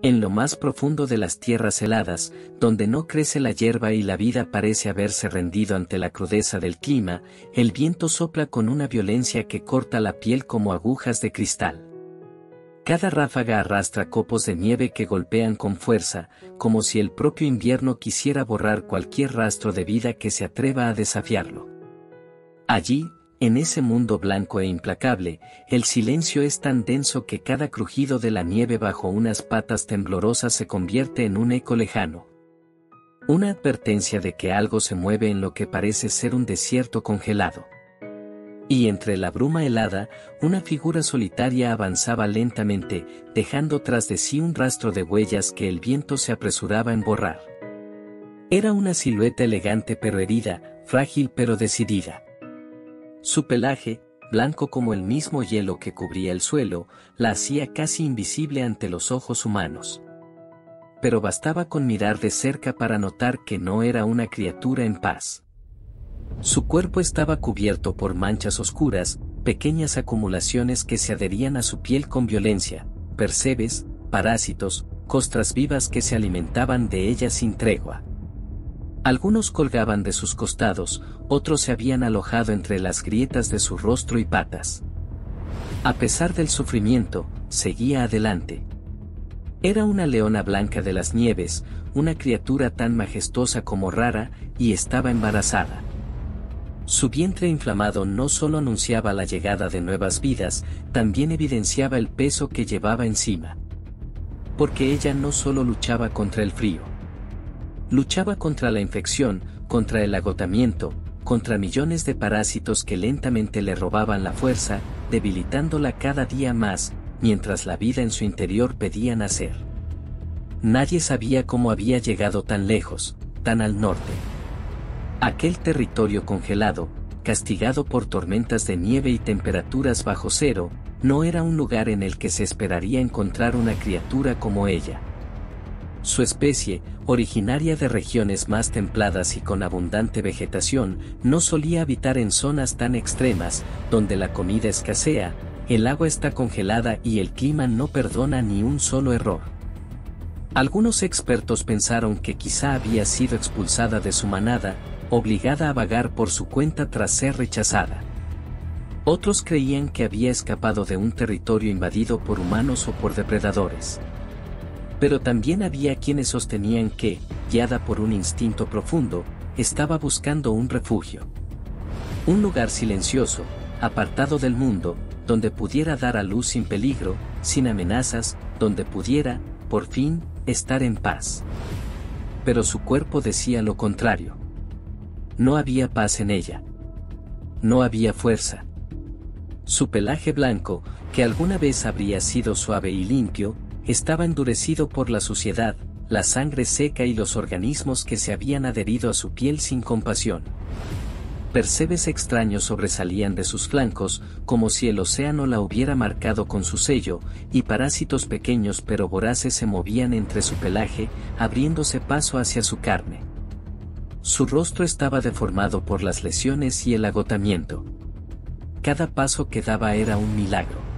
En lo más profundo de las tierras heladas, donde no crece la hierba y la vida parece haberse rendido ante la crudeza del clima, el viento sopla con una violencia que corta la piel como agujas de cristal. Cada ráfaga arrastra copos de nieve que golpean con fuerza, como si el propio invierno quisiera borrar cualquier rastro de vida que se atreva a desafiarlo. Allí, en ese mundo blanco e implacable, el silencio es tan denso que cada crujido de la nieve bajo unas patas temblorosas se convierte en un eco lejano. Una advertencia de que algo se mueve en lo que parece ser un desierto congelado. Y entre la bruma helada, una figura solitaria avanzaba lentamente, dejando tras de sí un rastro de huellas que el viento se apresuraba en borrar. Era una silueta elegante pero herida, frágil pero decidida. Su pelaje, blanco como el mismo hielo que cubría el suelo, la hacía casi invisible ante los ojos humanos. Pero bastaba con mirar de cerca para notar que no era una criatura en paz. Su cuerpo estaba cubierto por manchas oscuras, pequeñas acumulaciones que se adherían a su piel con violencia, percebes, parásitos, costras vivas que se alimentaban de ella sin tregua. Algunos colgaban de sus costados, otros se habían alojado entre las grietas de su rostro y patas. A pesar del sufrimiento, seguía adelante. Era una leona blanca de las nieves, una criatura tan majestuosa como rara, y estaba embarazada. Su vientre inflamado no solo anunciaba la llegada de nuevas vidas, también evidenciaba el peso que llevaba encima. Porque ella no solo luchaba contra el frío. Luchaba contra la infección, contra el agotamiento, contra millones de parásitos que lentamente le robaban la fuerza, debilitándola cada día más, mientras la vida en su interior pedía nacer. Nadie sabía cómo había llegado tan lejos, tan al norte. Aquel territorio congelado, castigado por tormentas de nieve y temperaturas bajo cero, no era un lugar en el que se esperaría encontrar una criatura como ella. Su especie, originaria de regiones más templadas y con abundante vegetación, no solía habitar en zonas tan extremas, donde la comida escasea, el agua está congelada y el clima no perdona ni un solo error. Algunos expertos pensaron que quizá había sido expulsada de su manada, obligada a vagar por su cuenta tras ser rechazada. Otros creían que había escapado de un territorio invadido por humanos o por depredadores. Pero también había quienes sostenían que, guiada por un instinto profundo, estaba buscando un refugio. Un lugar silencioso, apartado del mundo, donde pudiera dar a luz sin peligro, sin amenazas, donde pudiera, por fin, estar en paz. Pero su cuerpo decía lo contrario. No había paz en ella. No había fuerza. Su pelaje blanco, que alguna vez habría sido suave y limpio, estaba endurecido por la suciedad, la sangre seca y los organismos que se habían adherido a su piel sin compasión. Percebes extraños sobresalían de sus flancos, como si el océano la hubiera marcado con su sello, y parásitos pequeños pero voraces se movían entre su pelaje, abriéndose paso hacia su carne. Su rostro estaba deformado por las lesiones y el agotamiento. Cada paso que daba era un milagro.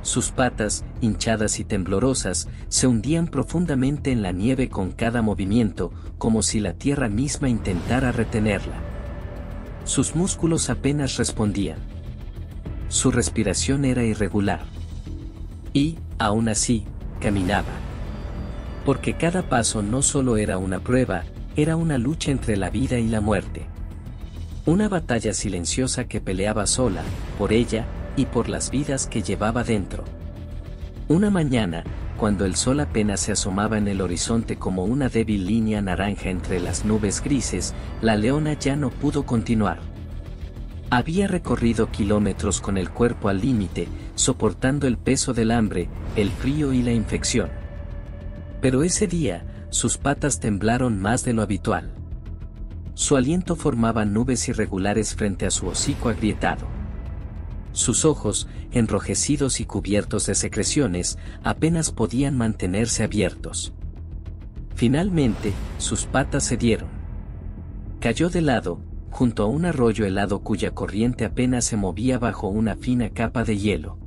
Sus patas, hinchadas y temblorosas, se hundían profundamente en la nieve con cada movimiento, como si la tierra misma intentara retenerla. Sus músculos apenas respondían. Su respiración era irregular. Y, aún así, caminaba. Porque cada paso no solo era una prueba, era una lucha entre la vida y la muerte. Una batalla silenciosa que peleaba sola, por ella, y por las vidas que llevaba dentro. Una mañana, cuando el sol apenas se asomaba en el horizonte como una débil línea naranja entre las nubes grises, la leona ya no pudo continuar. Había recorrido kilómetros con el cuerpo al límite, soportando el peso del hambre, el frío y la infección. Pero ese día, sus patas temblaron más de lo habitual. Su aliento formaba nubes irregulares frente a su hocico agrietado. Sus ojos, enrojecidos y cubiertos de secreciones, apenas podían mantenerse abiertos. Finalmente, sus patas cedieron. Cayó de lado, junto a un arroyo helado cuya corriente apenas se movía bajo una fina capa de hielo.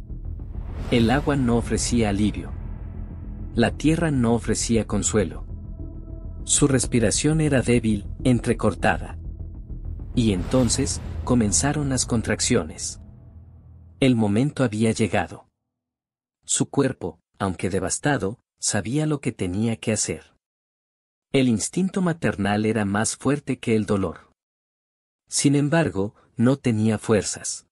El agua no ofrecía alivio. La tierra no ofrecía consuelo. Su respiración era débil, entrecortada. Y entonces, comenzaron las contracciones. El momento había llegado. Su cuerpo, aunque devastado, sabía lo que tenía que hacer. El instinto maternal era más fuerte que el dolor. Sin embargo, no tenía fuerzas.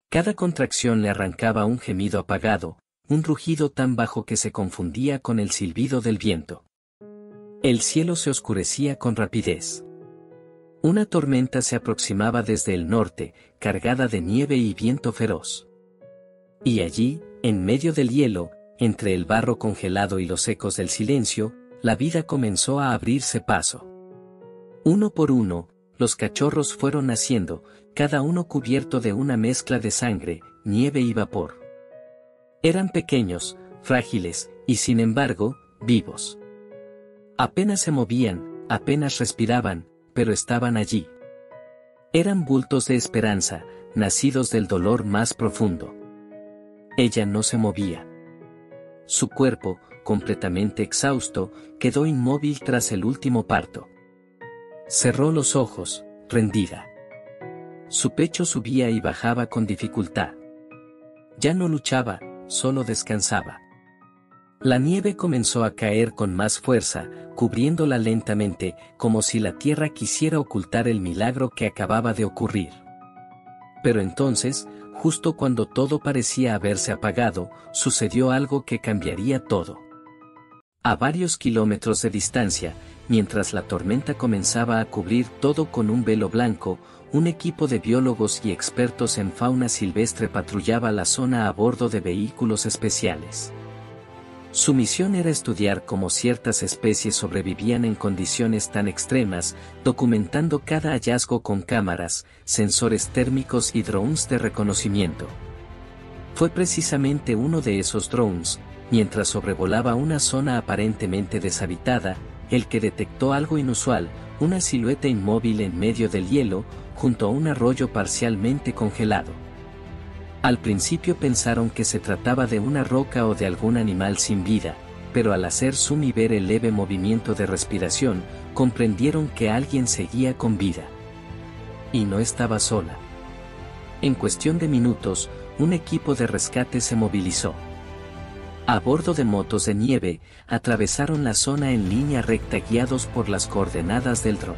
Cada contracción le arrancaba un gemido apagado, un rugido tan bajo que se confundía con el silbido del viento. El cielo se oscurecía con rapidez. Una tormenta se aproximaba desde el norte, cargada de nieve y viento feroz. Y allí, en medio del hielo, entre el barro congelado y los ecos del silencio, la vida comenzó a abrirse paso. Uno por uno, los cachorros fueron naciendo, cada uno cubierto de una mezcla de sangre, nieve y vapor. Eran pequeños, frágiles, y sin embargo, vivos. Apenas se movían, apenas respiraban, pero estaban allí. Eran bultos de esperanza, nacidos del dolor más profundo. Ella no se movía. Su cuerpo, completamente exhausto, quedó inmóvil tras el último parto. Cerró los ojos, rendida. Su pecho subía y bajaba con dificultad. Ya no luchaba, solo descansaba. La nieve comenzó a caer con más fuerza, cubriéndola lentamente, como si la tierra quisiera ocultar el milagro que acababa de ocurrir. Pero entonces, justo cuando todo parecía haberse apagado, sucedió algo que cambiaría todo. A varios kilómetros de distancia, mientras la tormenta comenzaba a cubrir todo con un velo blanco, un equipo de biólogos y expertos en fauna silvestre patrullaba la zona a bordo de vehículos especiales. Su misión era estudiar cómo ciertas especies sobrevivían en condiciones tan extremas, documentando cada hallazgo con cámaras, sensores térmicos y drones de reconocimiento. Fue precisamente uno de esos drones, mientras sobrevolaba una zona aparentemente deshabitada, el que detectó algo inusual, una silueta inmóvil en medio del hielo, junto a un arroyo parcialmente congelado. Al principio pensaron que se trataba de una roca o de algún animal sin vida, pero al hacer zoom y ver el leve movimiento de respiración, comprendieron que alguien seguía con vida. Y no estaba sola. En cuestión de minutos, un equipo de rescate se movilizó. A bordo de motos de nieve, atravesaron la zona en línea recta guiados por las coordenadas del dron.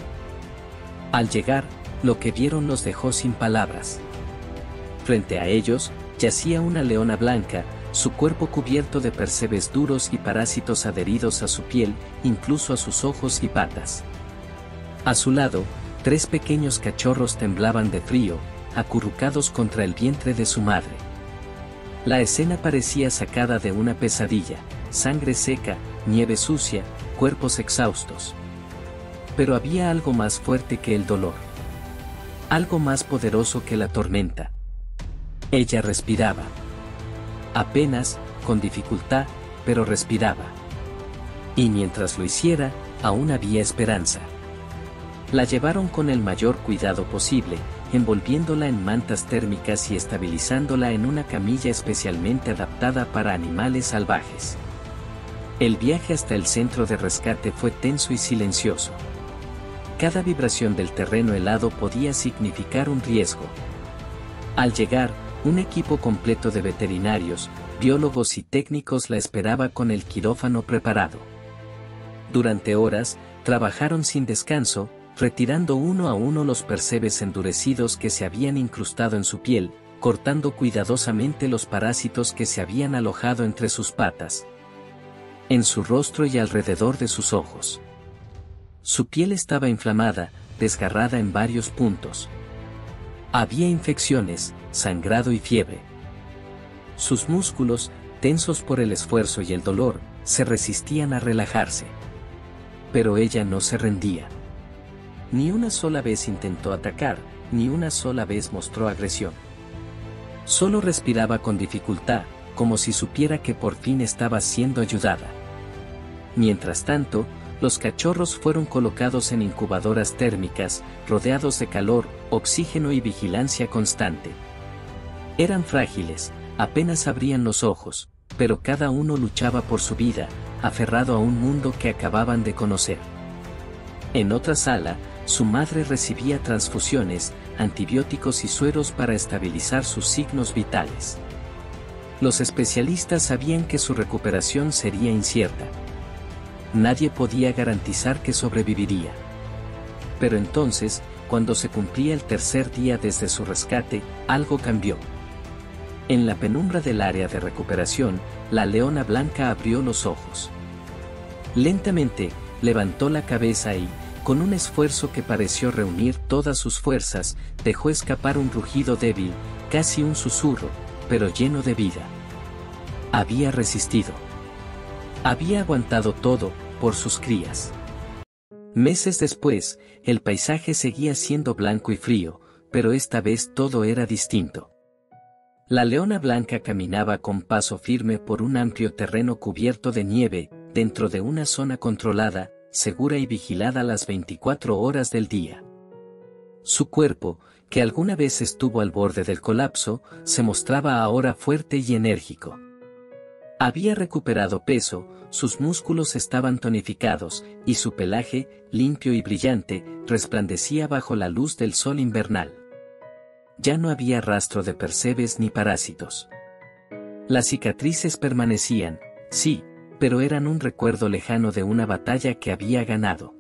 Al llegar, lo que vieron los dejó sin palabras. Frente a ellos, yacía una leona blanca, su cuerpo cubierto de percebes duros y parásitos adheridos a su piel, incluso a sus ojos y patas. A su lado, 3 pequeños cachorros temblaban de frío, acurrucados contra el vientre de su madre. La escena parecía sacada de una pesadilla, sangre seca, nieve sucia, cuerpos exhaustos. Pero había algo más fuerte que el dolor. Algo más poderoso que la tormenta. Ella respiraba. Apenas, con dificultad, pero respiraba. Y mientras lo hiciera, aún había esperanza. La llevaron con el mayor cuidado posible, envolviéndola en mantas térmicas y estabilizándola en una camilla especialmente adaptada para animales salvajes. El viaje hasta el centro de rescate fue tenso y silencioso. Cada vibración del terreno helado podía significar un riesgo. Al llegar, un equipo completo de veterinarios, biólogos y técnicos la esperaba con el quirófano preparado. Durante horas, trabajaron sin descanso, retirando uno a uno los percebes endurecidos que se habían incrustado en su piel, cortando cuidadosamente los parásitos que se habían alojado entre sus patas, en su rostro y alrededor de sus ojos. Su piel estaba inflamada, desgarrada en varios puntos. Había infecciones, sangrado y fiebre. Sus músculos, tensos por el esfuerzo y el dolor, se resistían a relajarse. Pero ella no se rendía. Ni una sola vez intentó atacar, ni una sola vez mostró agresión. Solo respiraba con dificultad, como si supiera que por fin estaba siendo ayudada. Mientras tanto, los cachorros fueron colocados en incubadoras térmicas, rodeados de calor, oxígeno y vigilancia constante. Eran frágiles, apenas abrían los ojos, pero cada uno luchaba por su vida, aferrado a un mundo que acababan de conocer. En otra sala, su madre recibía transfusiones, antibióticos y sueros para estabilizar sus signos vitales. Los especialistas sabían que su recuperación sería incierta. Nadie podía garantizar que sobreviviría. Pero entonces, cuando se cumplía el tercer día desde su rescate, algo cambió. En la penumbra del área de recuperación, la leona blanca abrió los ojos. Lentamente, levantó la cabeza y, con un esfuerzo que pareció reunir todas sus fuerzas, dejó escapar un rugido débil, casi un susurro, pero lleno de vida. Había resistido. Había aguantado todo, por sus crías. Meses después, el paisaje seguía siendo blanco y frío, pero esta vez todo era distinto. La leona blanca caminaba con paso firme por un amplio terreno cubierto de nieve, dentro de una zona controlada, segura y vigilada las 24 horas del día. Su cuerpo, que alguna vez estuvo al borde del colapso, se mostraba ahora fuerte y enérgico. Había recuperado peso, sus músculos estaban tonificados, y su pelaje, limpio y brillante, resplandecía bajo la luz del sol invernal. Ya no había rastro de percebes ni parásitos. Las cicatrices permanecían, sí, pero eran un recuerdo lejano de una batalla que había ganado.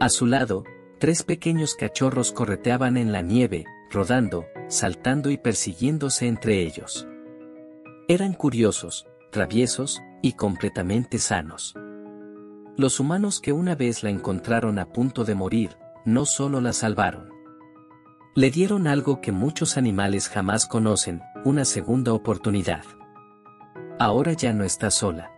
A su lado, 3 pequeños cachorros correteaban en la nieve, rodando, saltando y persiguiéndose entre ellos. Eran curiosos, traviesos, y completamente sanos. Los humanos que una vez la encontraron a punto de morir, no solo la salvaron. Le dieron algo que muchos animales jamás conocen, una segunda oportunidad. Ahora ya no está sola.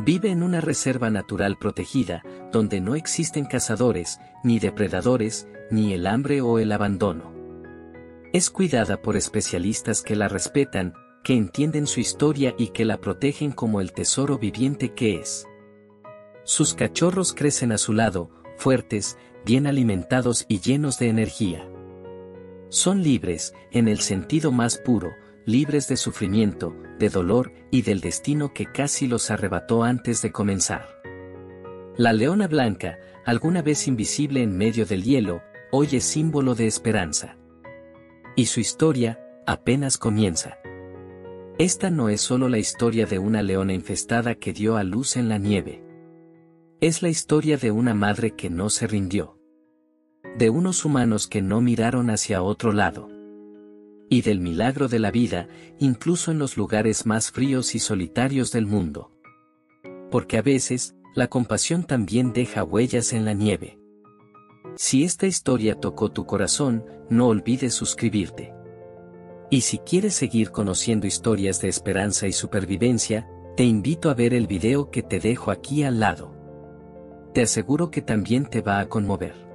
Vive en una reserva natural protegida, donde no existen cazadores, ni depredadores, ni el hambre o el abandono. Es cuidada por especialistas que la respetan, que entienden su historia y que la protegen como el tesoro viviente que es. Sus cachorros crecen a su lado, fuertes, bien alimentados y llenos de energía. Son libres, en el sentido más puro, libres de sufrimiento, de dolor y del destino que casi los arrebató antes de comenzar. La leona blanca, alguna vez invisible en medio del hielo, hoy es símbolo de esperanza. Y su historia, apenas comienza. Esta no es solo la historia de una leona infestada que dio a luz en la nieve. Es la historia de una madre que no se rindió. De unos humanos que no miraron hacia otro lado. Y del milagro de la vida, incluso en los lugares más fríos y solitarios del mundo. Porque a veces, la compasión también deja huellas en la nieve. Si esta historia tocó tu corazón, no olvides suscribirte. Y si quieres seguir conociendo historias de esperanza y supervivencia, te invito a ver el video que te dejo aquí al lado. Te aseguro que también te va a conmover.